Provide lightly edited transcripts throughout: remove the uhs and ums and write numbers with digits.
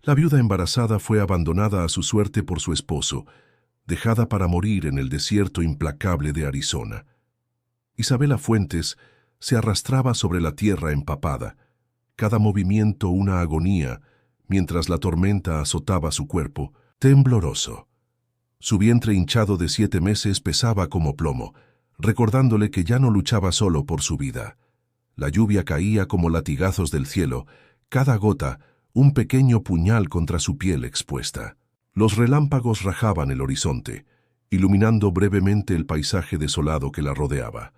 La viuda embarazada fue abandonada a su suerte por su esposo, dejada para morir en el desierto implacable de Arizona. Isabela Fuentes se arrastraba sobre la tierra empapada, cada movimiento una agonía, mientras la tormenta azotaba su cuerpo, tembloroso. Su vientre hinchado de 7 meses pesaba como plomo, recordándole que ya no luchaba solo por su vida. La lluvia caía como latigazos del cielo, cada gota un pequeño puñal contra su piel expuesta. Los relámpagos rajaban el horizonte, iluminando brevemente el paisaje desolado que la rodeaba.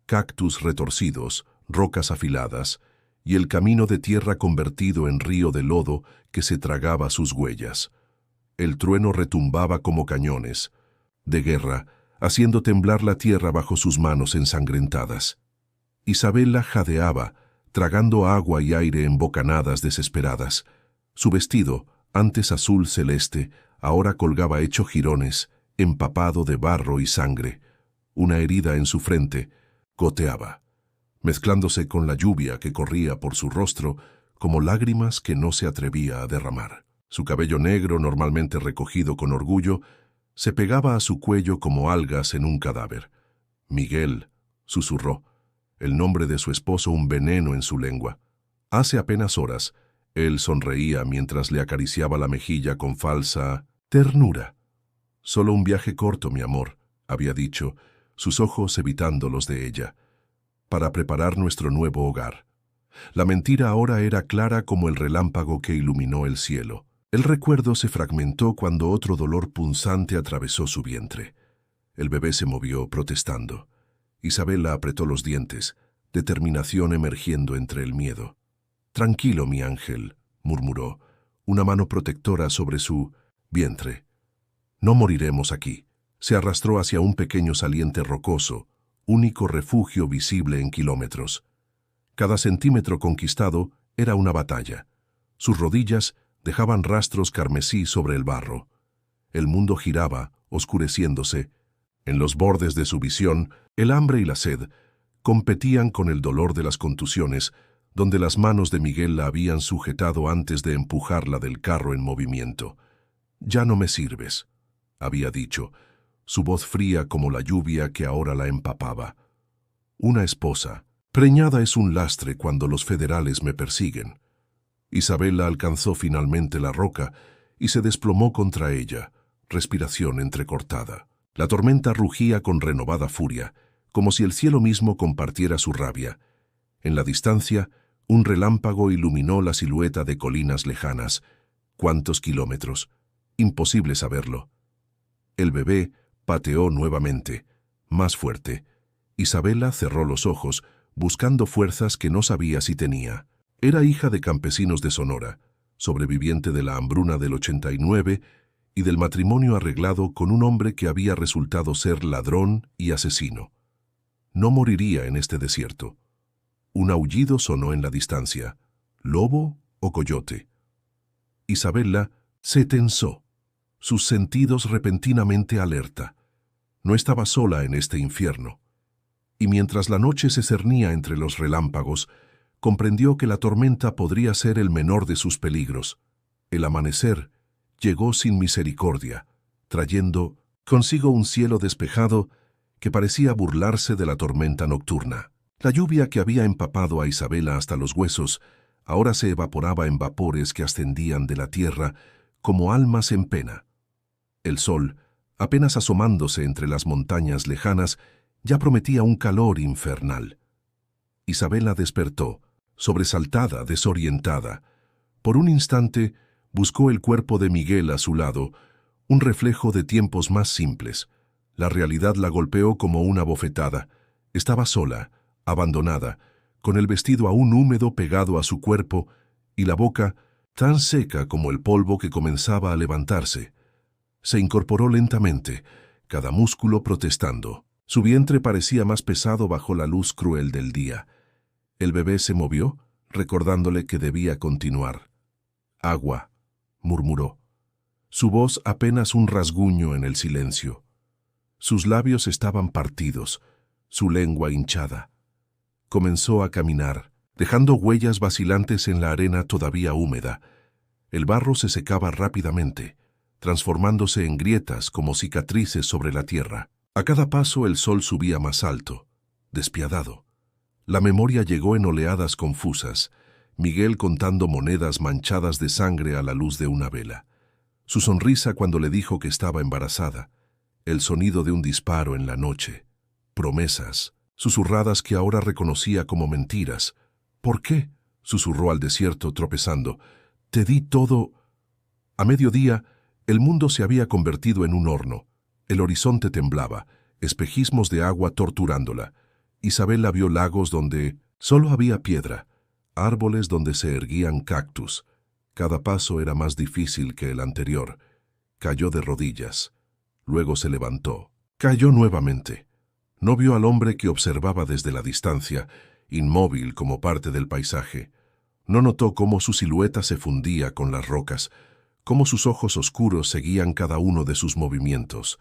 Cactus retorcidos, rocas afiladas, y el camino de tierra convertido en río de lodo que se tragaba sus huellas. El trueno retumbaba como cañones de guerra, haciendo temblar la tierra bajo sus manos ensangrentadas. Isabela jadeaba, tragando agua y aire en bocanadas desesperadas. Su vestido, antes azul celeste, ahora colgaba hecho jirones, empapado de barro y sangre. Una herida en su frente goteaba, mezclándose con la lluvia que corría por su rostro como lágrimas que no se atrevía a derramar. Su cabello negro, normalmente recogido con orgullo, se pegaba a su cuello como algas en un cadáver. Miguel, susurró, el nombre de su esposo un veneno en su lengua. Hace apenas horas, él sonreía mientras le acariciaba la mejilla con falsa ternura. Solo un viaje corto, mi amor, había dicho, sus ojos evitando los de ella, para preparar nuestro nuevo hogar. La mentira ahora era clara como el relámpago que iluminó el cielo. El recuerdo se fragmentó cuando otro dolor punzante atravesó su vientre. El bebé se movió, protestando. Isabela apretó los dientes, determinación emergiendo entre el miedo. «Tranquilo, mi ángel», murmuró, una mano protectora sobre su vientre. «No moriremos aquí». Se arrastró hacia un pequeño saliente rocoso, único refugio visible en kilómetros. Cada centímetro conquistado era una batalla. Sus rodillas dejaban rastros carmesí sobre el barro. El mundo giraba, oscureciéndose. En los bordes de su visión, el hambre y la sed competían con el dolor de las contusiones, donde las manos de Miguel la habían sujetado antes de empujarla del carro en movimiento. «Ya no me sirves», había dicho, su voz fría como la lluvia que ahora la empapaba. «Una esposa preñada es un lastre cuando los federales me persiguen». Isabela alcanzó finalmente la roca y se desplomó contra ella, respiración entrecortada. La tormenta rugía con renovada furia, como si el cielo mismo compartiera su rabia. En la distancia, un relámpago iluminó la silueta de colinas lejanas. ¿Cuántos kilómetros? Imposible saberlo. El bebé pateó nuevamente, más fuerte. Isabela cerró los ojos, buscando fuerzas que no sabía si tenía. Era hija de campesinos de Sonora, sobreviviente de la hambruna del 89 y del matrimonio arreglado con un hombre que había resultado ser ladrón y asesino. No moriría en este desierto. Un aullido sonó en la distancia. ¿Lobo o coyote? Isabela se tensó, sus sentidos repentinamente alerta. No estaba sola en este infierno. Y mientras la noche se cernía entre los relámpagos, comprendió que la tormenta podría ser el menor de sus peligros. El amanecer llegó sin misericordia, trayendo consigo un cielo despejado que parecía burlarse de la tormenta nocturna. La lluvia que había empapado a Isabela hasta los huesos ahora se evaporaba en vapores que ascendían de la tierra como almas en pena. El sol, apenas asomándose entre las montañas lejanas, ya prometía un calor infernal. Isabela despertó, sobresaltada, desorientada. Por un instante buscó el cuerpo de Miguel a su lado, un reflejo de tiempos más simples. La realidad la golpeó como una bofetada. Estaba sola, abandonada, con el vestido aún húmedo pegado a su cuerpo y la boca tan seca como el polvo que comenzaba a levantarse. Se incorporó lentamente, cada músculo protestando. Su vientre parecía más pesado bajo la luz cruel del día. El bebé se movió, recordándole que debía continuar. «Agua», murmuró. Su voz apenas un rasguño en el silencio. Sus labios estaban partidos, su lengua hinchada. Comenzó a caminar, dejando huellas vacilantes en la arena todavía húmeda. El barro se secaba rápidamente, transformándose en grietas como cicatrices sobre la tierra. A cada paso el sol subía más alto, despiadado. La memoria llegó en oleadas confusas, Miguel contando monedas manchadas de sangre a la luz de una vela. Su sonrisa cuando le dijo que estaba embarazada, el sonido de un disparo en la noche, promesas, susurradas que ahora reconocía como mentiras. ¿Por qué?, susurró al desierto tropezando. Te di todo. A mediodía, el mundo se había convertido en un horno. El horizonte temblaba, espejismos de agua torturándola. Isabela vio lagos donde solo había piedra, árboles donde se erguían cactus. Cada paso era más difícil que el anterior. Cayó de rodillas. Luego se levantó. Cayó nuevamente. No vio al hombre que observaba desde la distancia, inmóvil como parte del paisaje. No notó cómo su silueta se fundía con las rocas, cómo sus ojos oscuros seguían cada uno de sus movimientos.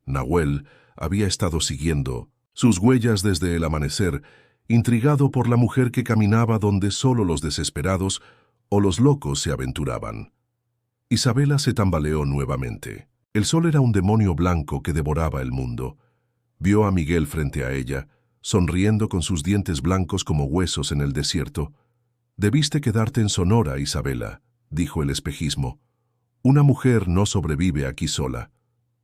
Nahuel había estado siguiendo sus huellas desde el amanecer, intrigado por la mujer que caminaba donde solo los desesperados o los locos se aventuraban. Isabela se tambaleó nuevamente. El sol era un demonio blanco que devoraba el mundo. Vio a Miguel frente a ella, sonriendo con sus dientes blancos como huesos en el desierto. «Debiste quedarte en Sonora, Isabela», dijo el espejismo. «Una mujer no sobrevive aquí sola».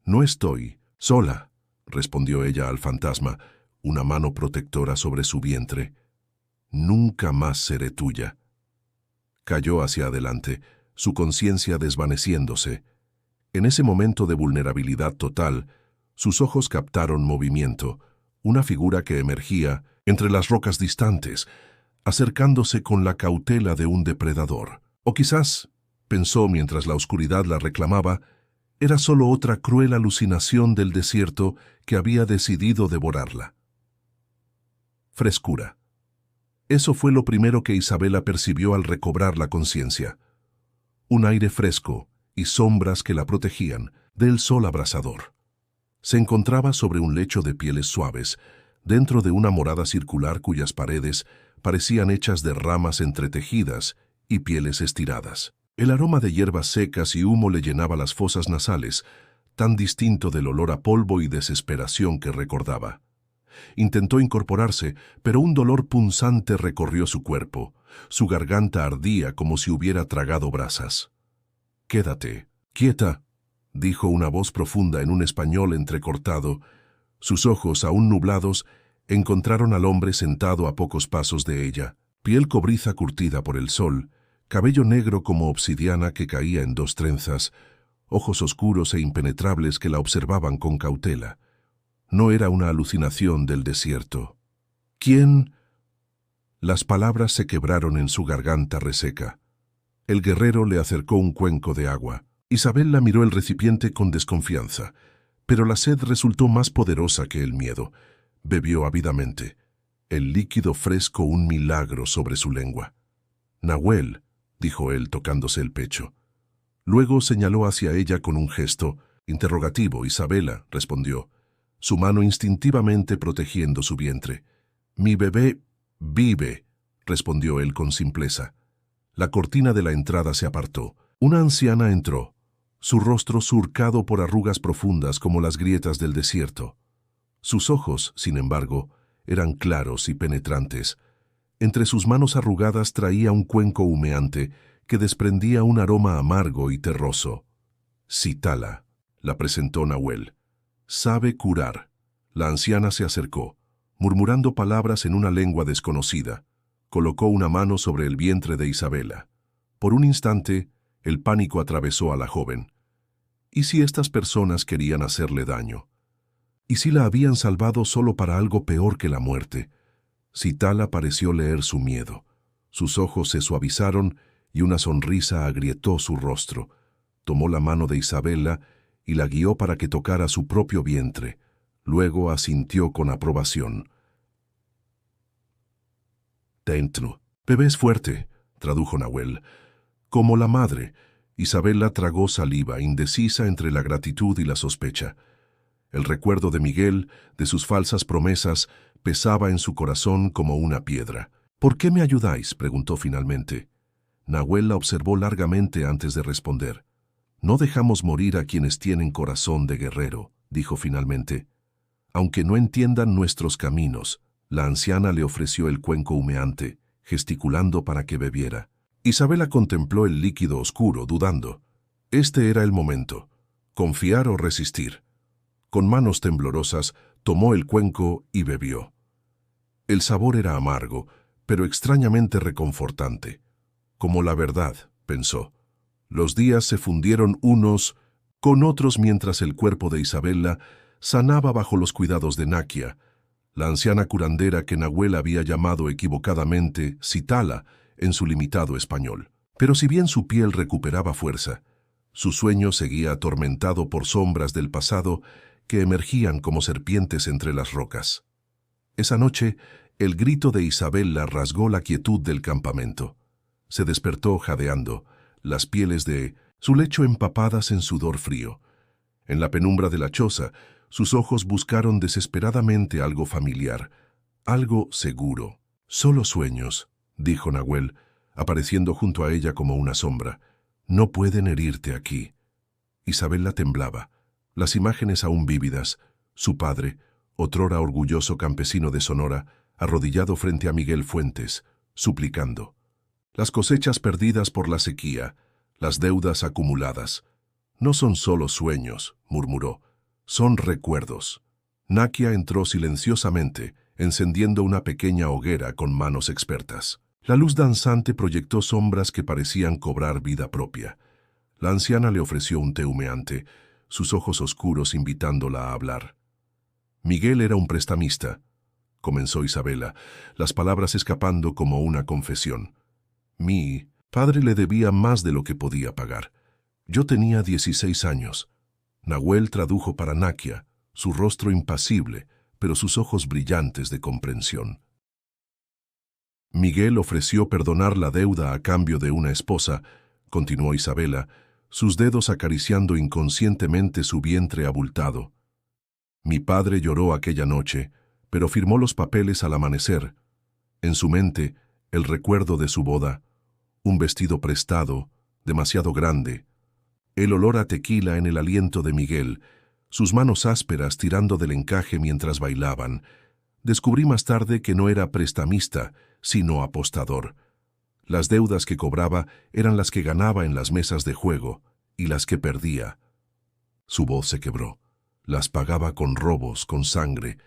«No estoy sola», respondió ella al fantasma, una mano protectora sobre su vientre. «Nunca más seré tuya». Cayó hacia adelante, su conciencia desvaneciéndose. En ese momento de vulnerabilidad total, sus ojos captaron movimiento, una figura que emergía entre las rocas distantes, acercándose con la cautela de un depredador. O quizás, pensó mientras la oscuridad la reclamaba, era solo otra cruel alucinación del desierto que había decidido devorarla. Frescura. Eso fue lo primero que Isabela percibió al recobrar la conciencia. Un aire fresco y sombras que la protegían del sol abrasador. Se encontraba sobre un lecho de pieles suaves, dentro de una morada circular cuyas paredes parecían hechas de ramas entretejidas y pieles estiradas. El aroma de hierbas secas y humo le llenaba las fosas nasales, tan distinto del olor a polvo y desesperación que recordaba. Intentó incorporarse, pero un dolor punzante recorrió su cuerpo. Su garganta ardía como si hubiera tragado brasas. «Quédate, quieta», dijo una voz profunda en un español entrecortado. Sus ojos, aún nublados, encontraron al hombre sentado a pocos pasos de ella, piel cobriza curtida por el sol, cabello negro como obsidiana que caía en 2 trenzas, ojos oscuros e impenetrables que la observaban con cautela. No era una alucinación del desierto. «¿Quién?» Las palabras se quebraron en su garganta reseca. El guerrero le acercó un cuenco de agua. Isabela miró el recipiente con desconfianza, pero la sed resultó más poderosa que el miedo. Bebió ávidamente. El líquido fresco un milagro sobre su lengua. «Nahuel», dijo él tocándose el pecho. Luego señaló hacia ella con un gesto. «Interrogativo, Isabela», respondió, su mano instintivamente protegiendo su vientre. «Mi bebé vive», respondió él con simpleza. La cortina de la entrada se apartó. Una anciana entró, su rostro surcado por arrugas profundas como las grietas del desierto. Sus ojos, sin embargo, eran claros y penetrantes. Entre sus manos arrugadas traía un cuenco humeante que desprendía un aroma amargo y terroso. «Citala», la presentó Nahuel. «Sabe curar». La anciana se acercó, murmurando palabras en una lengua desconocida. Colocó una mano sobre el vientre de Isabela. Por un instante, el pánico atravesó a la joven. ¿Y si estas personas querían hacerle daño? ¿Y si la habían salvado solo para algo peor que la muerte? Citala pareció leer su miedo. Sus ojos se suavizaron y una sonrisa agrietó su rostro. Tomó la mano de Isabela y la guió para que tocara su propio vientre. Luego asintió con aprobación. «Tentno. Bebé es fuerte», tradujo Nahuel. Como la madre, Isabela tragó saliva, indecisa entre la gratitud y la sospecha. El recuerdo de Miguel, de sus falsas promesas, pesaba en su corazón como una piedra. «¿Por qué me ayudáis?», preguntó finalmente. Nahuel la observó largamente antes de responder. «No dejamos morir a quienes tienen corazón de guerrero», dijo finalmente. «Aunque no entiendan nuestros caminos», la anciana le ofreció el cuenco humeante, gesticulando para que bebiera. Isabela contempló el líquido oscuro, dudando. Este era el momento. Confiar o resistir. Con manos temblorosas, tomó el cuenco y bebió. El sabor era amargo, pero extrañamente reconfortante. Como la verdad, pensó. Los días se fundieron unos con otros mientras el cuerpo de Isabela sanaba bajo los cuidados de Nakia, la anciana curandera que Nahuel había llamado equivocadamente Citala en su limitado español. Pero si bien su piel recuperaba fuerza, su sueño seguía atormentado por sombras del pasado que emergían como serpientes entre las rocas. Esa noche, el grito de Isabela rasgó la quietud del campamento. Se despertó jadeando, las pieles de su lecho empapadas en sudor frío. En la penumbra de la choza, sus ojos buscaron desesperadamente algo familiar, algo seguro. «Solo sueños», dijo Nahuel, apareciendo junto a ella como una sombra. «No pueden herirte aquí». Isabela temblaba, las imágenes aún vívidas, su padre, otrora orgulloso campesino de Sonora, arrodillado frente a Miguel Fuentes, suplicando. Las cosechas perdidas por la sequía, las deudas acumuladas. «No son solo sueños», murmuró, «son recuerdos». Nakia entró silenciosamente, encendiendo una pequeña hoguera con manos expertas. La luz danzante proyectó sombras que parecían cobrar vida propia. La anciana le ofreció un té humeante, sus ojos oscuros invitándola a hablar. «Miguel era un prestamista», comenzó Isabela, las palabras escapando como una confesión. «Mi padre le debía más de lo que podía pagar. Yo tenía 16 años. Nahuel tradujo para Nakia, su rostro impasible, pero sus ojos brillantes de comprensión. Miguel ofreció perdonar la deuda a cambio de una esposa», continuó Isabela, sus dedos acariciando inconscientemente su vientre abultado. «Mi padre lloró aquella noche, pero firmó los papeles al amanecer. En su mente, el recuerdo de su boda, un vestido prestado, demasiado grande, el olor a tequila en el aliento de Miguel, sus manos ásperas tirando del encaje mientras bailaban. Descubrí más tarde que no era prestamista, sino apostador. Las deudas que cobraba eran las que ganaba en las mesas de juego y las que perdía». Su voz se quebró. Las pagaba con robos, con sangre.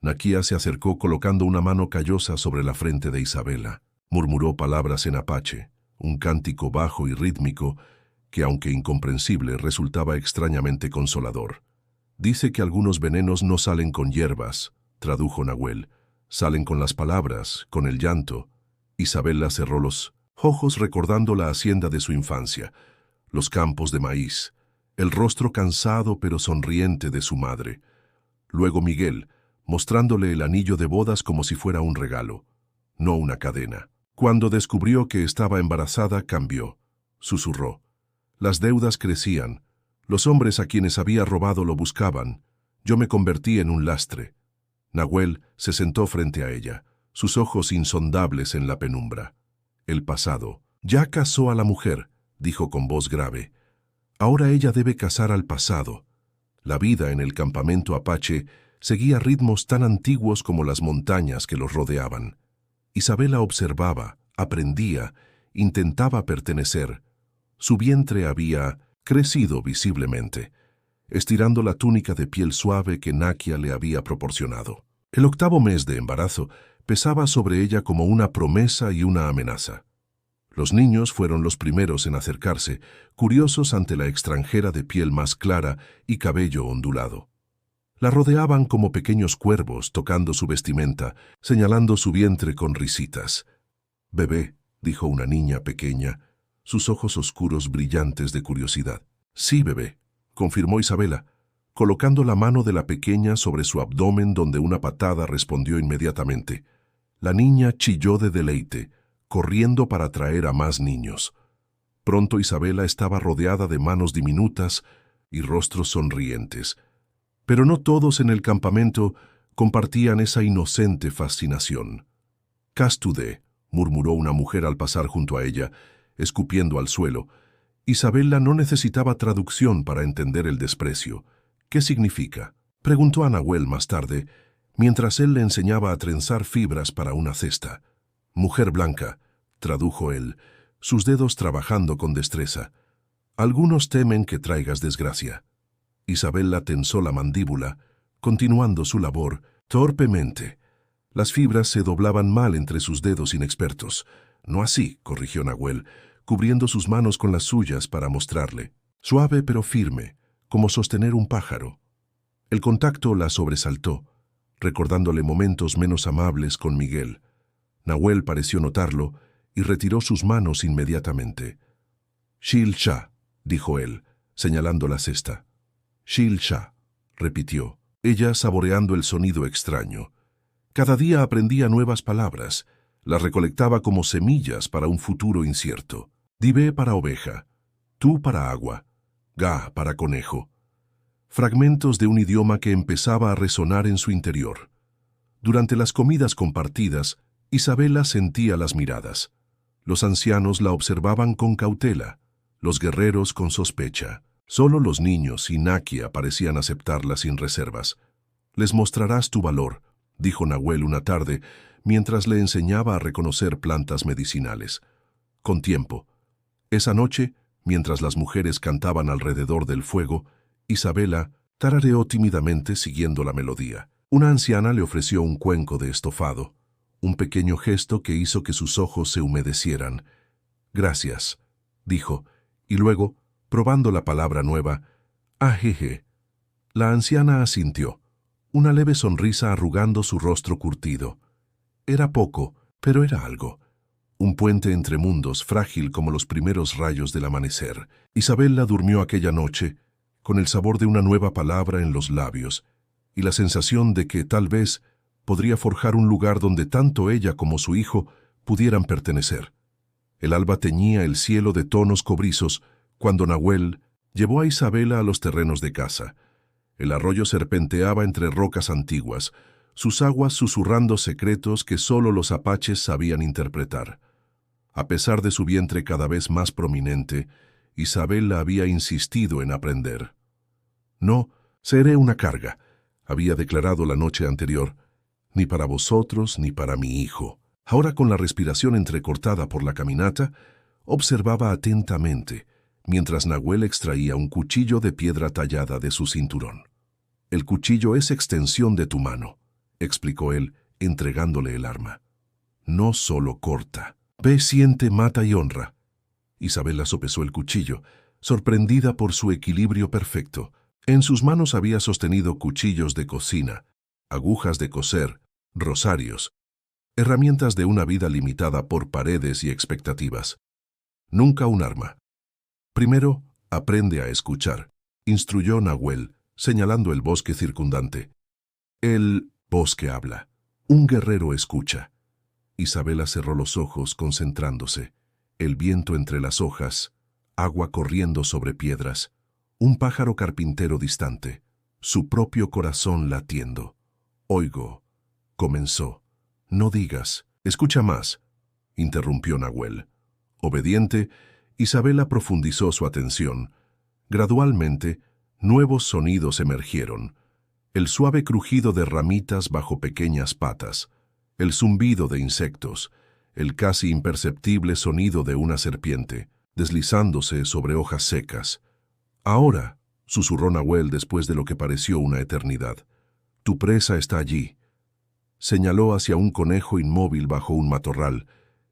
Nakia se acercó colocando una mano callosa sobre la frente de Isabela. Murmuró palabras en apache, un cántico bajo y rítmico que, aunque incomprensible, resultaba extrañamente consolador. «Dice que algunos venenos no salen con hierbas», tradujo Nahuel. «Salen con las palabras, con el llanto». Isabela cerró los ojos recordando la hacienda de su infancia, los campos de maíz, el rostro cansado pero sonriente de su madre. Luego Miguel, mostrándole el anillo de bodas como si fuera un regalo, no una cadena. Cuando descubrió que estaba embarazada, cambió. Susurró. Las deudas crecían. Los hombres a quienes había robado lo buscaban. Yo me convertí en un lastre. Nahuel se sentó frente a ella, sus ojos insondables en la penumbra. El pasado. «Ya casó a la mujer», dijo con voz grave. «Ahora ella debe casar al pasado». La vida en el campamento apache seguía ritmos tan antiguos como las montañas que los rodeaban. Isabela observaba, aprendía, intentaba pertenecer. Su vientre había crecido visiblemente, estirando la túnica de piel suave que Nakia le había proporcionado. El 8º mes de embarazo pesaba sobre ella como una promesa y una amenaza. Los niños fueron los primeros en acercarse, curiosos ante la extranjera de piel más clara y cabello ondulado. La rodeaban como pequeños cuervos tocando su vestimenta, señalando su vientre con risitas. «Bebé», dijo una niña pequeña, sus ojos oscuros brillantes de curiosidad. «Sí, bebé», confirmó Isabela, colocando la mano de la pequeña sobre su abdomen donde una patada respondió inmediatamente. La niña chilló de deleite, corriendo para atraer a más niños. Pronto Isabela estaba rodeada de manos diminutas y rostros sonrientes. Pero no todos en el campamento compartían esa inocente fascinación. «Castude», murmuró una mujer al pasar junto a ella, escupiendo al suelo. Isabela no necesitaba traducción para entender el desprecio. ¿Qué significa?, preguntó a Nahuel más tarde, mientras él le enseñaba a trenzar fibras para una cesta. Mujer blanca, tradujo él, sus dedos trabajando con destreza. Algunos temen que traigas desgracia. Isabela tensó la mandíbula, continuando su labor, torpemente. Las fibras se doblaban mal entre sus dedos inexpertos. No así, corrigió Nahuel, cubriendo sus manos con las suyas para mostrarle. Suave pero firme, como sostener un pájaro. El contacto la sobresaltó, recordándole momentos menos amables con Miguel. Nahuel pareció notarlo y retiró sus manos inmediatamente. Shilcha, dijo él, señalando la cesta. Shilcha, repitió, ella saboreando el sonido extraño. Cada día aprendía nuevas palabras, las recolectaba como semillas para un futuro incierto. Divé para oveja, tú para agua, ga para conejo. Fragmentos de un idioma que empezaba a resonar en su interior. Durante las comidas compartidas, Isabela sentía las miradas. Los ancianos la observaban con cautela, los guerreros con sospecha. Solo los niños y Nakia parecían aceptarla sin reservas. Les mostrarás tu valor, dijo Nahuel una tarde, mientras le enseñaba a reconocer plantas medicinales. Con tiempo. Esa noche, mientras las mujeres cantaban alrededor del fuego, Isabela tarareó tímidamente siguiendo la melodía. Una anciana le ofreció un cuenco de estofado, un pequeño gesto que hizo que sus ojos se humedecieran. Gracias, dijo, y luego, probando la palabra nueva, ajeje. La anciana asintió, una leve sonrisa arrugando su rostro curtido. Era poco, pero era algo. Un puente entre mundos, frágil como los primeros rayos del amanecer. Isabela durmió aquella noche, con el sabor de una nueva palabra en los labios, y la sensación de que, tal vez, podría forjar un lugar donde tanto ella como su hijo pudieran pertenecer. El alba teñía el cielo de tonos cobrizos cuando Nahuel llevó a Isabela a los terrenos de caza. El arroyo serpenteaba entre rocas antiguas, sus aguas susurrando secretos que solo los apaches sabían interpretar. A pesar de su vientre cada vez más prominente, Isabela había insistido en aprender. No, seré una carga, había declarado la noche anterior, ni para vosotros ni para mi hijo. Ahora, con la respiración entrecortada por la caminata, observaba atentamente, mientras Nahuel extraía un cuchillo de piedra tallada de su cinturón. El cuchillo es extensión de tu mano, explicó él, entregándole el arma. No solo corta. Ve, siente, mata y honra. Isabela sopesó el cuchillo, sorprendida por su equilibrio perfecto. En sus manos había sostenido cuchillos de cocina, agujas de coser, rosarios, herramientas de una vida limitada por paredes y expectativas. Nunca un arma. Primero, aprende a escuchar, instruyó Nahuel, señalando el bosque circundante. El bosque habla. Un guerrero escucha. Isabela cerró los ojos, concentrándose. El viento entre las hojas, agua corriendo sobre piedras, un pájaro carpintero distante, su propio corazón latiendo. Oigo, comenzó. No digas, escucha más, interrumpió Nahuel. Obediente, Isabela profundizó su atención. Gradualmente, nuevos sonidos emergieron. El suave crujido de ramitas bajo pequeñas patas, el zumbido de insectos, el casi imperceptible sonido de una serpiente, deslizándose sobre hojas secas. Ahora, susurró Nahuel después de lo que pareció una eternidad, tu presa está allí. Señaló hacia un conejo inmóvil bajo un matorral.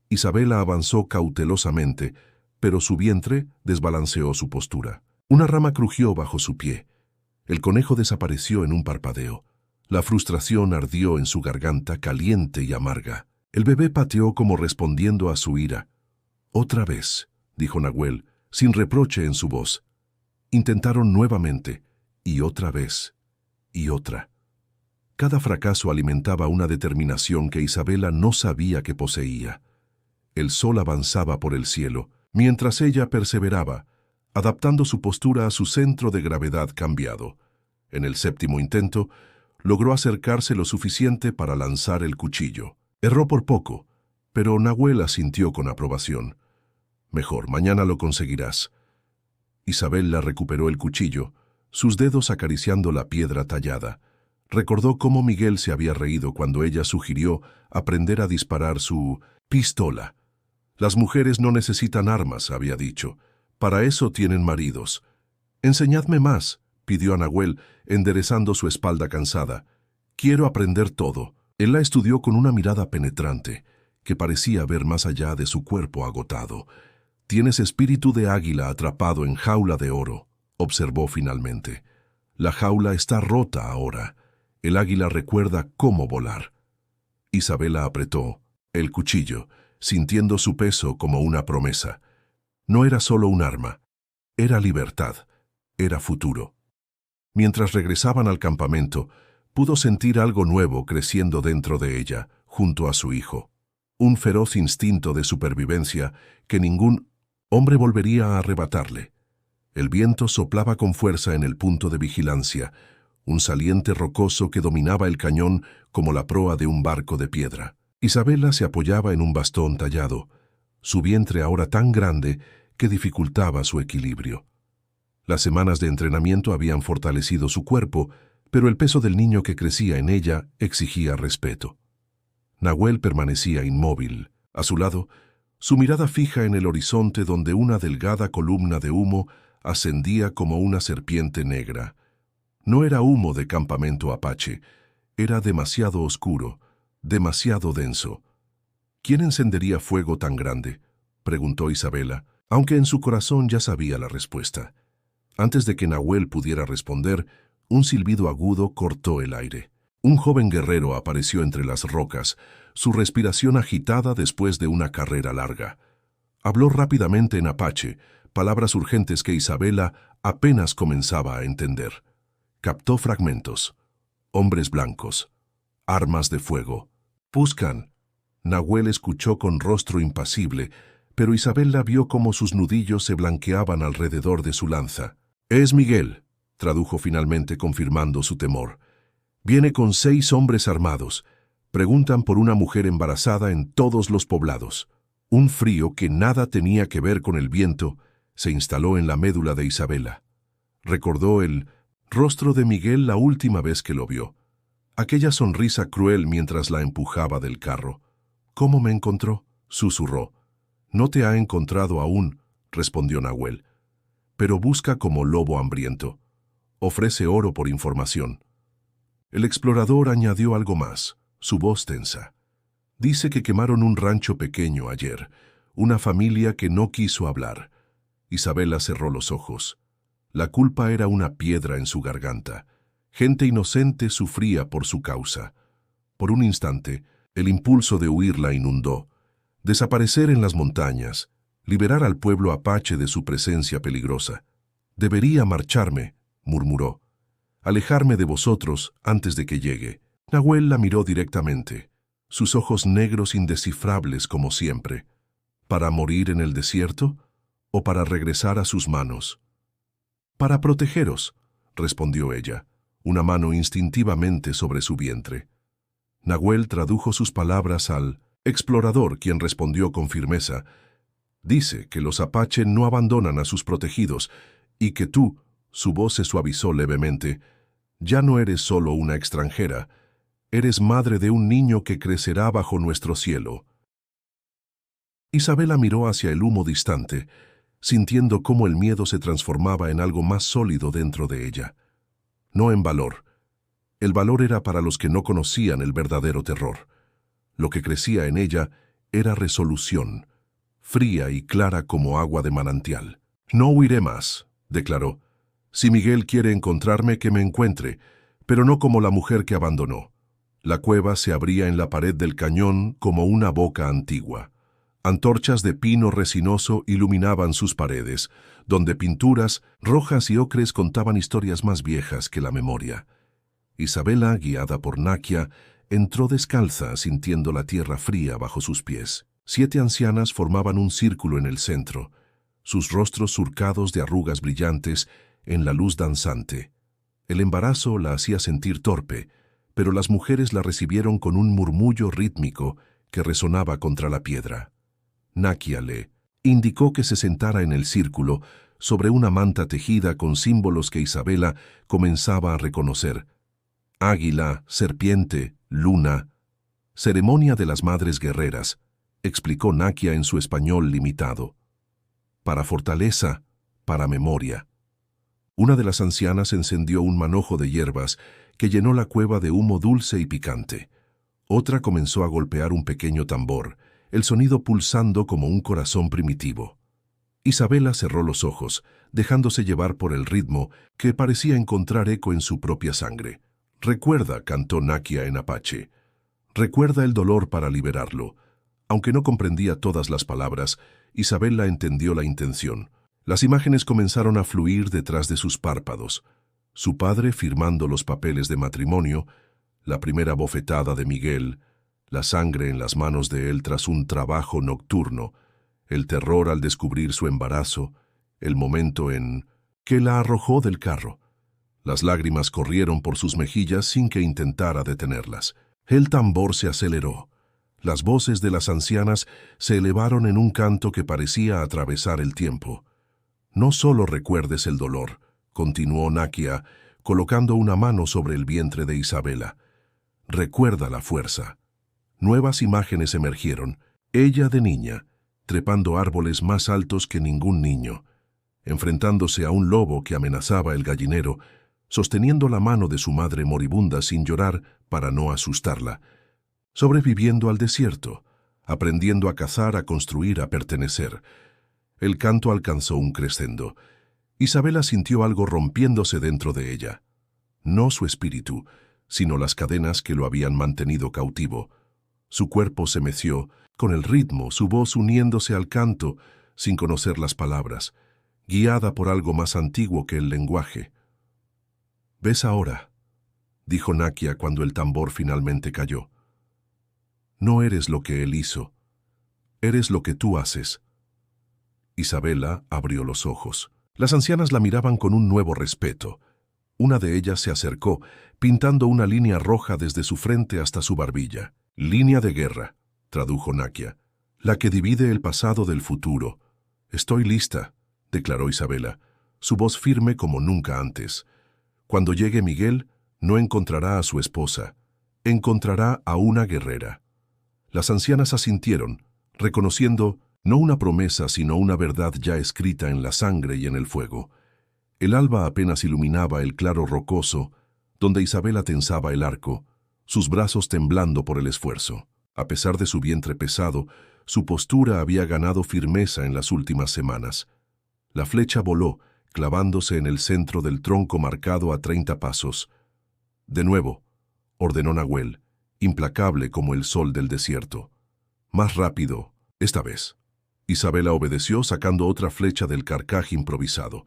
Isabela avanzó cautelosamente, pero su vientre desbalanceó su postura. Una rama crujió bajo su pie. El conejo desapareció en un parpadeo. La frustración ardió en su garganta, caliente y amarga. El bebé pateó como respondiendo a su ira. Otra vez, dijo Nahuel, sin reproche en su voz. Intentaron nuevamente, y otra vez, y otra. Cada fracaso alimentaba una determinación que Isabela no sabía que poseía. El sol avanzaba por el cielo, mientras ella perseveraba, adaptando su postura a su centro de gravedad cambiado. En el séptimo intento, logró acercarse lo suficiente para lanzar el cuchillo. Erró por poco, pero Nahuel asintió con aprobación. Mejor, mañana lo conseguirás. Isabela recuperó el cuchillo, sus dedos acariciando la piedra tallada. Recordó cómo Miguel se había reído cuando ella sugirió aprender a disparar su pistola. Las mujeres no necesitan armas, había dicho. Para eso tienen maridos. Enseñadme más, pidió a Nahuel, enderezando su espalda cansada. Quiero aprender todo. Él la estudió con una mirada penetrante, que parecía ver más allá de su cuerpo agotado. Tienes espíritu de águila atrapado en jaula de oro, observó finalmente. La jaula está rota ahora. El águila recuerda cómo volar. Isabela apretó el cuchillo, sintiendo su peso como una promesa. No era solo un arma, era libertad, era futuro. Mientras regresaban al campamento, pudo sentir algo nuevo creciendo dentro de ella, junto a su hijo. Un feroz instinto de supervivencia que ningún hombre volvería a arrebatarle. El viento soplaba con fuerza en el punto de vigilancia, un saliente rocoso que dominaba el cañón como la proa de un barco de piedra. Isabela se apoyaba en un bastón tallado, su vientre ahora tan grande que dificultaba su equilibrio. Las semanas de entrenamiento habían fortalecido su cuerpo, pero el peso del niño que crecía en ella exigía respeto. Nahuel permanecía inmóvil. A su lado, su mirada fija en el horizonte donde una delgada columna de humo ascendía como una serpiente negra. No era humo de campamento apache, era demasiado oscuro, demasiado denso. ¿Quién encendería fuego tan grande?, preguntó Isabela, aunque en su corazón ya sabía la respuesta. Antes de que Nahuel pudiera responder, un silbido agudo cortó el aire. Un joven guerrero apareció entre las rocas, su respiración agitada después de una carrera larga. Habló rápidamente en apache, palabras urgentes que Isabela apenas comenzaba a entender. Captó fragmentos. Hombres blancos. Armas de fuego. Buscan. Nahuel escuchó con rostro impasible, pero Isabela vio cómo sus nudillos se blanqueaban alrededor de su lanza. «Es Miguel», tradujo finalmente confirmando su temor. «Viene con 6 hombres armados. Preguntan por una mujer embarazada en todos los poblados». Un frío que nada tenía que ver con el viento se instaló en la médula de Isabela. Recordó el rostro de Miguel la última vez que lo vio. Aquella sonrisa cruel mientras la empujaba del carro. «¿Cómo me encontró?», susurró. «No te ha encontrado aún», respondió Nahuel. «Pero busca como lobo hambriento. Ofrece oro por información». El explorador añadió algo más, su voz tensa. «Dice que quemaron un rancho pequeño ayer, una familia que no quiso hablar». Isabela cerró los ojos. La culpa era una piedra en su garganta. Gente inocente sufría por su causa. Por un instante, el impulso de huir la inundó. Desaparecer en las montañas, liberar al pueblo apache de su presencia peligrosa. «Debería marcharme», murmuró. «Alejarme de vosotros antes de que llegue». Nahuel la miró directamente, sus ojos negros indescifrables como siempre. ¿Para morir en el desierto o para regresar a sus manos? «Para protegeros», respondió ella, una mano instintivamente sobre su vientre. Nahuel tradujo sus palabras al explorador, quien respondió con firmeza. «Dice que los apache no abandonan a sus protegidos y que tú», su voz se suavizó levemente, «ya no eres solo una extranjera, eres madre de un niño que crecerá bajo nuestro cielo». Isabela miró hacia el humo distante, sintiendo cómo el miedo se transformaba en algo más sólido dentro de ella. No en valor. El valor era para los que no conocían el verdadero terror. Lo que crecía en ella era resolución, fría y clara como agua de manantial. «No huiré más», declaró. «Si Miguel quiere encontrarme, que me encuentre, pero no como la mujer que abandonó». La cueva se abría en la pared del cañón como una boca antigua. Antorchas de pino resinoso iluminaban sus paredes, donde pinturas rojas y ocres contaban historias más viejas que la memoria. Isabela, guiada por Nakia, entró descalza, sintiendo la tierra fría bajo sus pies. 7 ancianas formaban un círculo en el centro, sus rostros surcados de arrugas brillantes en la luz danzante. El embarazo la hacía sentir torpe, pero las mujeres la recibieron con un murmullo rítmico que resonaba contra la piedra. Nakia le Indicó que se sentara en el círculo, sobre una manta tejida con símbolos que Isabela comenzaba a reconocer. Águila, serpiente, luna. Ceremonia de las Madres Guerreras, explicó Nakia en su español limitado. Para fortaleza, para memoria. Una de las ancianas encendió un manojo de hierbas que llenó la cueva de humo dulce y picante. Otra comenzó a golpear un pequeño tambor, el sonido pulsando como un corazón primitivo. Isabela cerró los ojos, dejándose llevar por el ritmo que parecía encontrar eco en su propia sangre. «Recuerda», cantó Nakia en apache. «Recuerda el dolor para liberarlo». Aunque no comprendía todas las palabras, Isabela entendió la intención. Las imágenes comenzaron a fluir detrás de sus párpados. Su padre firmando los papeles de matrimonio, la primera bofetada de Miguel, la sangre en las manos de él tras un trabajo nocturno, el terror al descubrir su embarazo, el momento en que la arrojó del carro. Las lágrimas corrieron por sus mejillas sin que intentara detenerlas. El tambor se aceleró. Las voces de las ancianas se elevaron en un canto que parecía atravesar el tiempo. «No solo recuerdes el dolor», continuó Nakia, colocando una mano sobre el vientre de Isabela. «Recuerda la fuerza». Nuevas imágenes emergieron, ella de niña, trepando árboles más altos que ningún niño, enfrentándose a un lobo que amenazaba el gallinero, sosteniendo la mano de su madre moribunda sin llorar para no asustarla, sobreviviendo al desierto, aprendiendo a cazar, a construir, a pertenecer. El canto alcanzó un crescendo. Isabela sintió algo rompiéndose dentro de ella. No su espíritu, sino las cadenas que lo habían mantenido cautivo. Su cuerpo se meció, con el ritmo, su voz uniéndose al canto, sin conocer las palabras, guiada por algo más antiguo que el lenguaje. «¿Ves ahora?», dijo Nakia cuando el tambor finalmente cayó. «No eres lo que él hizo, eres lo que tú haces». Isabela abrió los ojos. Las ancianas la miraban con un nuevo respeto. Una de ellas se acercó, pintando una línea roja desde su frente hasta su barbilla. «Línea de guerra», tradujo Nakia, «la que divide el pasado del futuro». «Estoy lista», declaró Isabela, su voz firme como nunca antes. «Cuando llegue Miguel, no encontrará a su esposa, encontrará a una guerrera». Las ancianas asintieron, reconociendo no una promesa sino una verdad ya escrita en la sangre y en el fuego. El alba apenas iluminaba el claro rocoso, donde Isabela tensaba el arco, sus brazos temblando por el esfuerzo. A pesar de su vientre pesado, su postura había ganado firmeza en las últimas semanas. La flecha voló, clavándose en el centro del tronco marcado a 30 pasos. «De nuevo», ordenó Nahuel, implacable como el sol del desierto. «Más rápido, esta vez». Isabela obedeció sacando otra flecha del carcaj improvisado.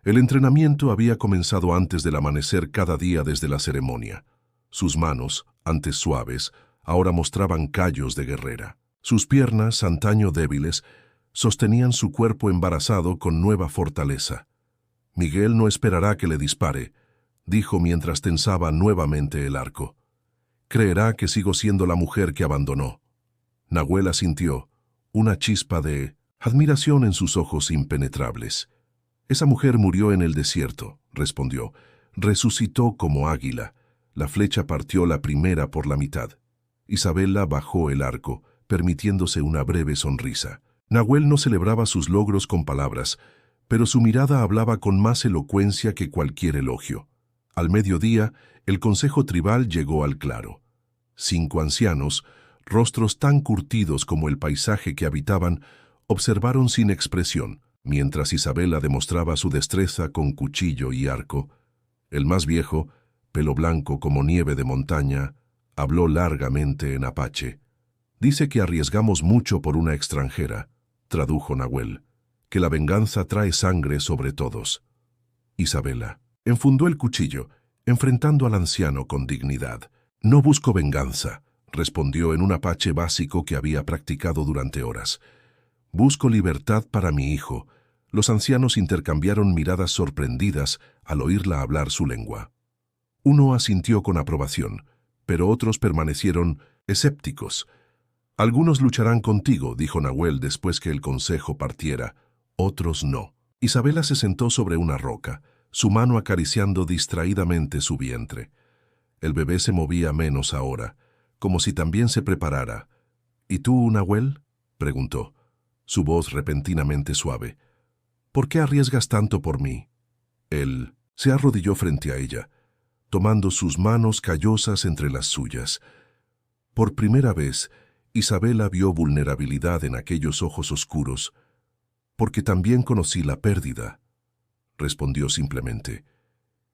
El entrenamiento había comenzado antes del amanecer cada día desde la ceremonia. Sus manos, antes suaves, ahora mostraban callos de guerrera. Sus piernas, antaño débiles, sostenían su cuerpo embarazado con nueva fortaleza. «Miguel no esperará que le dispare», dijo mientras tensaba nuevamente el arco. «Creerá que sigo siendo la mujer que abandonó». Nahuel asintió, una chispa de admiración en sus ojos impenetrables. «Esa mujer murió en el desierto», respondió. «Resucitó como águila». La flecha partió la primera por la mitad. Isabela bajó el arco, permitiéndose una breve sonrisa. Nahuel no celebraba sus logros con palabras, pero su mirada hablaba con más elocuencia que cualquier elogio. Al mediodía, el consejo tribal llegó al claro. 5 ancianos, rostros tan curtidos como el paisaje que habitaban, observaron sin expresión, mientras Isabela demostraba su destreza con cuchillo y arco. El más viejo, pelo blanco como nieve de montaña, habló largamente en apache. «Dice que arriesgamos mucho por una extranjera», tradujo Nahuel, «que la venganza trae sangre sobre todos». Isabela enfundó el cuchillo, enfrentando al anciano con dignidad. «No busco venganza», respondió en un apache básico que había practicado durante horas. «Busco libertad para mi hijo». Los ancianos intercambiaron miradas sorprendidas al oírla hablar su lengua. Uno asintió con aprobación, pero otros permanecieron escépticos. Algunos lucharán contigo, dijo Nahuel después que el consejo partiera, otros no. Isabela se sentó sobre una roca, su mano acariciando distraídamente su vientre. El bebé se movía menos ahora, como si también se preparara. ¿Y tú, Nahuel?, preguntó, su voz repentinamente suave. ¿Por qué arriesgas tanto por mí? Él se arrodilló frente a ella, tomando sus manos callosas entre las suyas. Por primera vez, Isabela vio vulnerabilidad en aquellos ojos oscuros, porque también conocí la pérdida, respondió simplemente,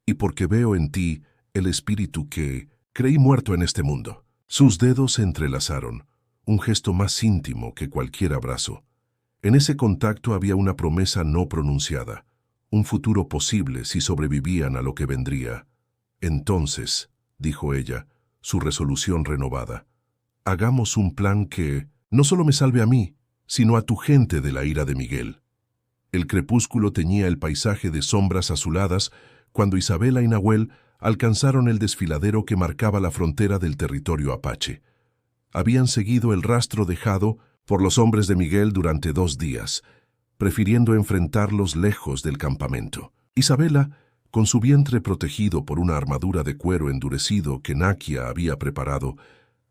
y porque veo en ti el espíritu que creí muerto en este mundo. Sus dedos se entrelazaron, un gesto más íntimo que cualquier abrazo. En ese contacto había una promesa no pronunciada, un futuro posible si sobrevivían a lo que vendría. Entonces, dijo ella, su resolución renovada, hagamos un plan que no solo me salve a mí, sino a tu gente de la ira de Miguel. El crepúsculo teñía el paisaje de sombras azuladas cuando Isabela y Nahuel alcanzaron el desfiladero que marcaba la frontera del territorio apache. Habían seguido el rastro dejado por los hombres de Miguel durante 2 días, prefiriendo enfrentarlos lejos del campamento. Isabela, con su vientre protegido por una armadura de cuero endurecido que Nakia había preparado,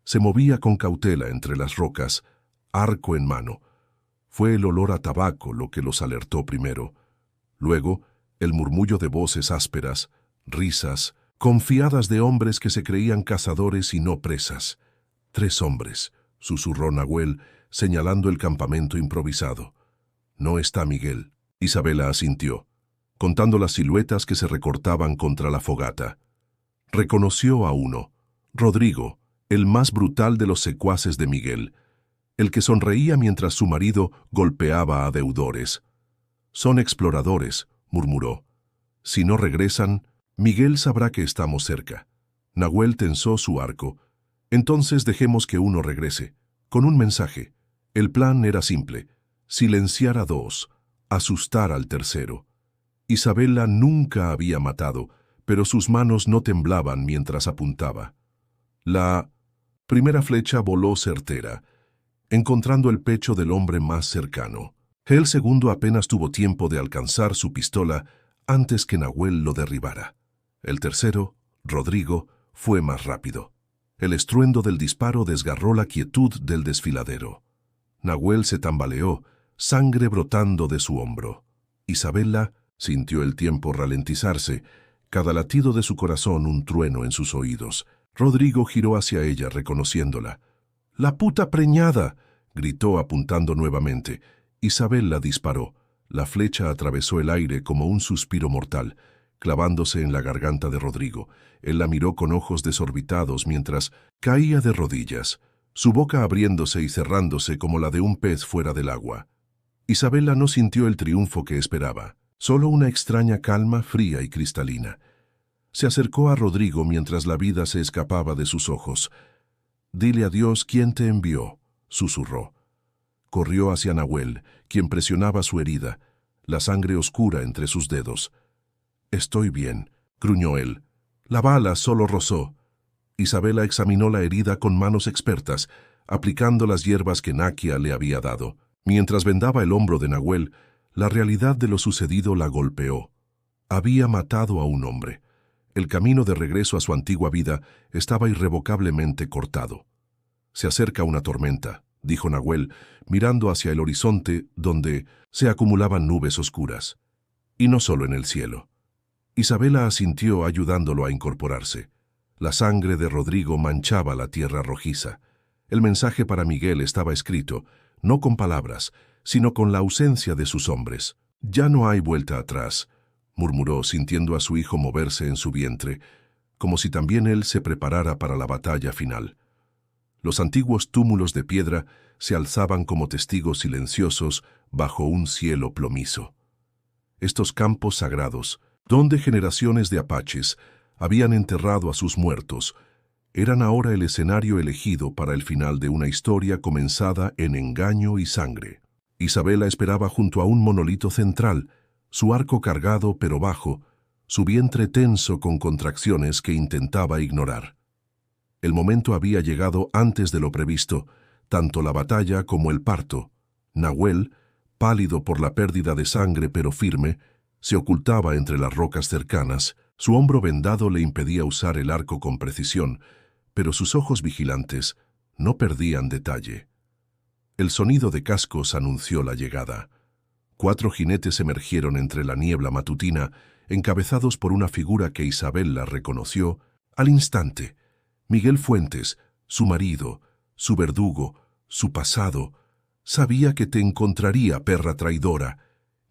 se movía con cautela entre las rocas, arco en mano. Fue el olor a tabaco lo que los alertó primero. Luego, el murmullo de voces ásperas, risas, confiadas de hombres que se creían cazadores y no presas. 3 hombres, susurró Nahuel, señalando el campamento improvisado. No está Miguel. Isabela asintió, contando las siluetas que se recortaban contra la fogata. Reconoció a uno, Rodrigo, el más brutal de los secuaces de Miguel, el que sonreía mientras su marido golpeaba a deudores. Son exploradores, murmuró. Si no regresan, Miguel sabrá que estamos cerca. Nahuel tensó su arco. Entonces dejemos que uno regrese, con un mensaje. El plan era simple, silenciar a 2, asustar al tercero. Isabela nunca había matado, pero sus manos no temblaban mientras apuntaba. La primera flecha voló certera, encontrando el pecho del hombre más cercano. El segundo apenas tuvo tiempo de alcanzar su pistola antes que Nahuel lo derribara. El tercero, Rodrigo, fue más rápido. El estruendo del disparo desgarró la quietud del desfiladero. Nahuel se tambaleó, sangre brotando de su hombro. Isabela sintió el tiempo ralentizarse, cada latido de su corazón un trueno en sus oídos. Rodrigo giró hacia ella, reconociéndola. «¡La puta preñada!», gritó apuntando nuevamente. Isabela disparó. La flecha atravesó el aire como un suspiro mortal, clavándose en la garganta de Rodrigo. Él la miró con ojos desorbitados mientras caía de rodillas, su boca abriéndose y cerrándose como la de un pez fuera del agua. Isabela no sintió el triunfo que esperaba, solo una extraña calma fría y cristalina. Se acercó a Rodrigo mientras la vida se escapaba de sus ojos. «Dile a Dios quién te envió», susurró. Corrió hacia Nahuel, quien presionaba su herida, la sangre oscura entre sus dedos. «Estoy bien», gruñó él. «La bala solo rozó». Isabela examinó la herida con manos expertas, aplicando las hierbas que Nakia le había dado. Mientras vendaba el hombro de Nahuel, la realidad de lo sucedido la golpeó. Había matado a un hombre. El camino de regreso a su antigua vida estaba irrevocablemente cortado. «Se acerca una tormenta», dijo Nahuel, mirando hacia el horizonte donde se acumulaban nubes oscuras. Y no solo en el cielo. Isabela asintió ayudándolo a incorporarse. La sangre de Rodrigo manchaba la tierra rojiza. El mensaje para Miguel estaba escrito, no con palabras, sino con la ausencia de sus hombres. «Ya no hay vuelta atrás», murmuró sintiendo a su hijo moverse en su vientre, como si también él se preparara para la batalla final. Los antiguos túmulos de piedra se alzaban como testigos silenciosos bajo un cielo plomizo. Estos campos sagrados, donde generaciones de apaches habían enterrado a sus muertos, eran ahora el escenario elegido para el final de una historia comenzada en engaño y sangre. Isabela esperaba junto a un monolito central, su arco cargado pero bajo, su vientre tenso con contracciones que intentaba ignorar. El momento había llegado antes de lo previsto, tanto la batalla como el parto. Nahuel, pálido por la pérdida de sangre pero firme, se ocultaba entre las rocas cercanas. Su hombro vendado le impedía usar el arco con precisión, pero sus ojos vigilantes no perdían detalle. El sonido de cascos anunció la llegada. 4 jinetes emergieron entre la niebla matutina, encabezados por una figura que Isabela reconoció al instante. Miguel Fuentes, su marido, su verdugo, su pasado. «Sabía que te encontraría, perra traidora»,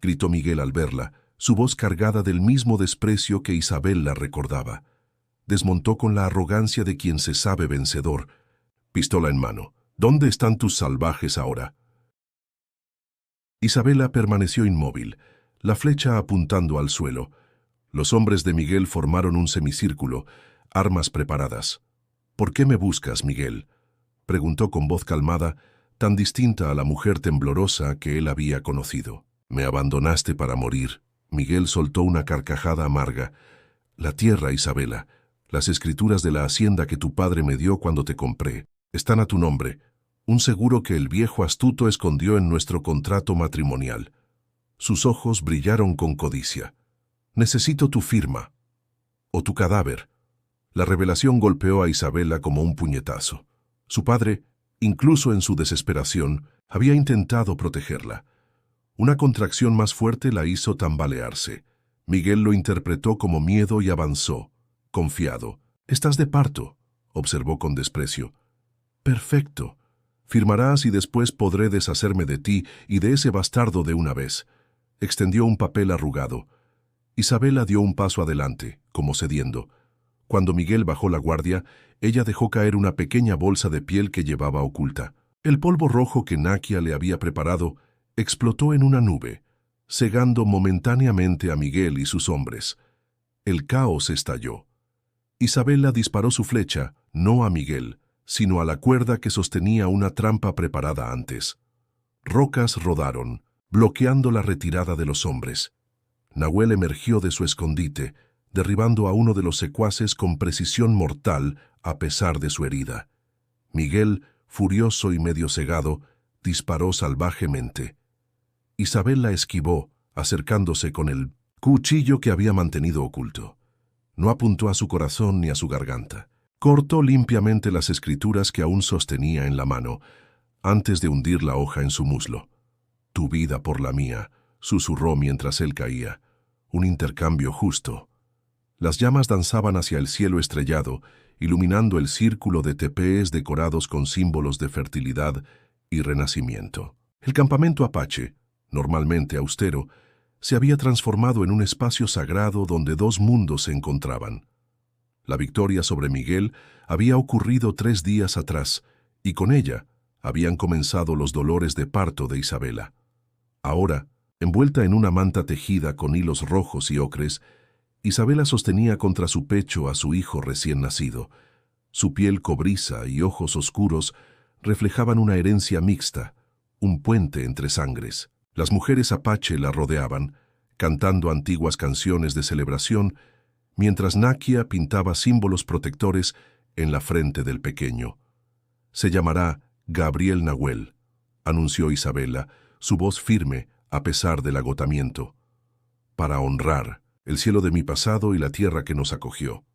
gritó Miguel al verla, su voz cargada del mismo desprecio que Isabela recordaba. Desmontó con la arrogancia de quien se sabe vencedor. Pistola en mano. «¿Dónde están tus salvajes ahora?» Isabela permaneció inmóvil, la flecha apuntando al suelo. Los hombres de Miguel formaron un semicírculo, armas preparadas. «¿Por qué me buscas, Miguel?», preguntó con voz calmada, tan distinta a la mujer temblorosa que él había conocido. «Me abandonaste para morir». Miguel soltó una carcajada amarga. «La tierra, Isabela, las escrituras de la hacienda que tu padre me dio cuando te compré, están a tu nombre, un seguro que el viejo astuto escondió en nuestro contrato matrimonial». Sus ojos brillaron con codicia. «Necesito tu firma, o tu cadáver». La revelación golpeó a Isabela como un puñetazo. Su padre, incluso en su desesperación, había intentado protegerla. Una contracción más fuerte la hizo tambalearse. Miguel lo interpretó como miedo y avanzó, confiado. «Estás de parto», observó con desprecio. «Perfecto. Firmarás y después podré deshacerme de ti y de ese bastardo de una vez». Extendió un papel arrugado. Isabela dio un paso adelante, como cediendo. Cuando Miguel bajó la guardia, ella dejó caer una pequeña bolsa de piel que llevaba oculta. El polvo rojo que Nakia le había preparado explotó en una nube, cegando momentáneamente a Miguel y sus hombres. El caos estalló. Isabela disparó su flecha, no a Miguel, sino a la cuerda que sostenía una trampa preparada antes. Rocas rodaron, bloqueando la retirada de los hombres. Nahuel emergió de su escondite, derribando a uno de los secuaces con precisión mortal a pesar de su herida. Miguel, furioso y medio cegado, disparó salvajemente. Isabela esquivó, acercándose con el cuchillo que había mantenido oculto. No apuntó a su corazón ni a su garganta. Cortó limpiamente las escrituras que aún sostenía en la mano, antes de hundir la hoja en su muslo. «Tu vida por la mía», susurró mientras él caía. «Un intercambio justo». Las llamas danzaban hacia el cielo estrellado, iluminando el círculo de tepés decorados con símbolos de fertilidad y renacimiento. El campamento apache, normalmente austero, se había transformado en un espacio sagrado donde 2 mundos se encontraban. La victoria sobre Miguel había ocurrido 3 días atrás, y con ella habían comenzado los dolores de parto de Isabela. Ahora, envuelta en una manta tejida con hilos rojos y ocres, Isabela sostenía contra su pecho a su hijo recién nacido. Su piel cobriza y ojos oscuros reflejaban una herencia mixta, un puente entre sangres. Las mujeres apache la rodeaban, cantando antiguas canciones de celebración, mientras Nakia pintaba símbolos protectores en la frente del pequeño. «Se llamará Gabriel Nahuel», anunció Isabela, su voz firme a pesar del agotamiento. «Para honrar el cielo de mi pasado y la tierra que nos acogió».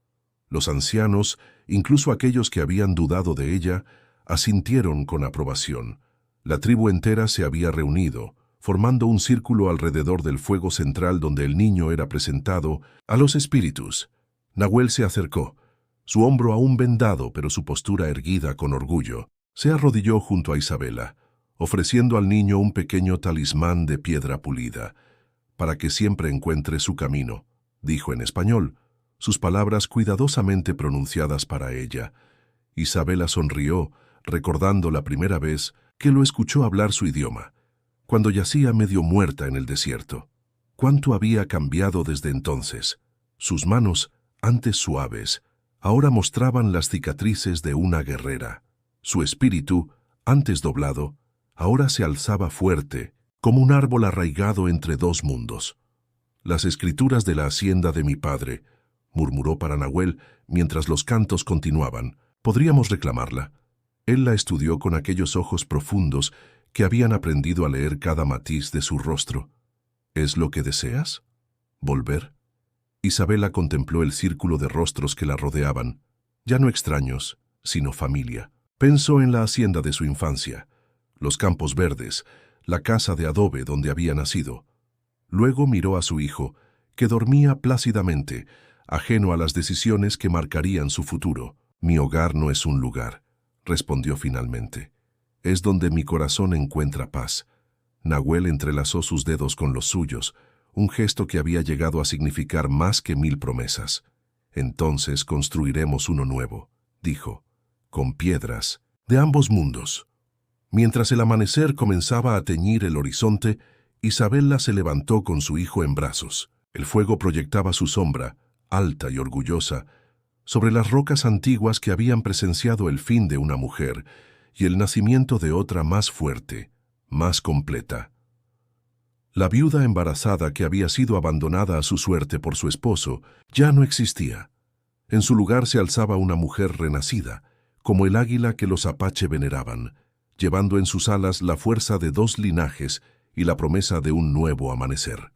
Los ancianos, incluso aquellos que habían dudado de ella, asintieron con aprobación. La tribu entera se había reunido, formando un círculo alrededor del fuego central donde el niño era presentado a los espíritus. Nahuel se acercó, su hombro aún vendado pero su postura erguida con orgullo. Se arrodilló junto a Isabela, ofreciendo al niño un pequeño talismán de piedra pulida. «Para que siempre encuentre su camino», dijo en español, sus palabras cuidadosamente pronunciadas para ella. Isabela sonrió, recordando la primera vez que lo escuchó hablar su idioma, cuando yacía medio muerta en el desierto. Cuánto había cambiado desde entonces. Sus manos, antes suaves, ahora mostraban las cicatrices de una guerrera. Su espíritu, antes doblado, ahora se alzaba fuerte, como un árbol arraigado entre 2 mundos. «Las escrituras de la hacienda de mi padre», murmuró para Nahuel mientras los cantos continuaban. «¿Podríamos reclamarla?» Él la estudió con aquellos ojos profundos que habían aprendido a leer cada matiz de su rostro. ¿Es lo que deseas? ¿Volver? Isabela contempló el círculo de rostros que la rodeaban, ya no extraños, sino familia. Pensó en la hacienda de su infancia, los campos verdes, la casa de adobe donde había nacido. Luego miró a su hijo, que dormía plácidamente, ajeno a las decisiones que marcarían su futuro. Mi hogar no es un lugar, respondió finalmente. Es donde mi corazón encuentra paz. Nahuel entrelazó sus dedos con los suyos, un gesto que había llegado a significar más que 1000 promesas. Entonces construiremos uno nuevo, dijo, con piedras, de ambos mundos. Mientras el amanecer comenzaba a teñir el horizonte, Isabela se levantó con su hijo en brazos. El fuego proyectaba su sombra, alta y orgullosa, sobre las rocas antiguas que habían presenciado el fin de una mujer y el nacimiento de otra más fuerte, más completa. La viuda embarazada que había sido abandonada a su suerte por su esposo ya no existía. En su lugar se alzaba una mujer renacida, como el águila que los apache veneraban, llevando en sus alas la fuerza de 2 linajes y la promesa de un nuevo amanecer.